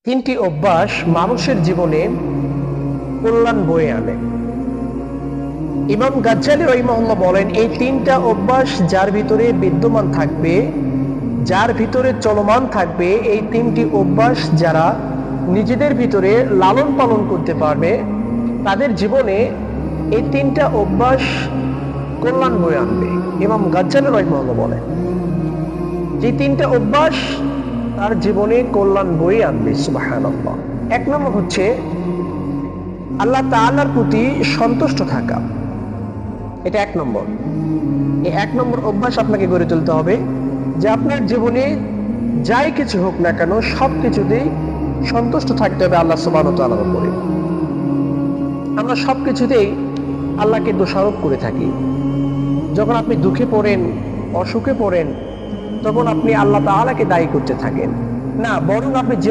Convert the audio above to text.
তিনটি অভ্যাস মানুষের জীবনে কল্যাণ বয়ে আনে। ইমাম গাজ্জালী রাহিমাহুল্লাহ বলেন, এই তিনটা অভ্যাস যার ভিতরে বিদ্যমান থাকবে, যার ভিতরে চলমান থাকবে, এই তিনটি অভ্যাস যারা নিজেদের ভিতরে লালন পালন করতে পারবে, তাদের জীবনে এই তিনটা অভ্যাস কল্যাণ বয়ে আনবে। ইমাম গাজ্জালী রাহিমাহুল্লাহ বলেন যে তিনটা অভ্যাস তার জীবনে কল্যাণ বয়ে আনবে। সুবহানাল্লাহ। এক নম্বর হচ্ছে আল্লাহ তাআলার প্রতি সন্তুষ্ট থাকা। এটা এক নম্বর। এই এক নম্বর অভ্যাস আপনাকে গড়ে তুলতে হবে যে আপনার জীবনে যাই কিছু হোক না কেন সবকিছুতেই সন্তুষ্ট থাকতে হবে আল্লাহ সুবহানাহু ওয়া তাআলার উপরে। আমরা সবকিছুতেই আল্লাহকে দোষারোপ করে থাকি। যখন আপনি দুঃখে পড়েন, অসুখে পড়েন, তখন আপনি আল্লাহ তাআলাকে দায়ী করতে থাকেন না, বরং আপনি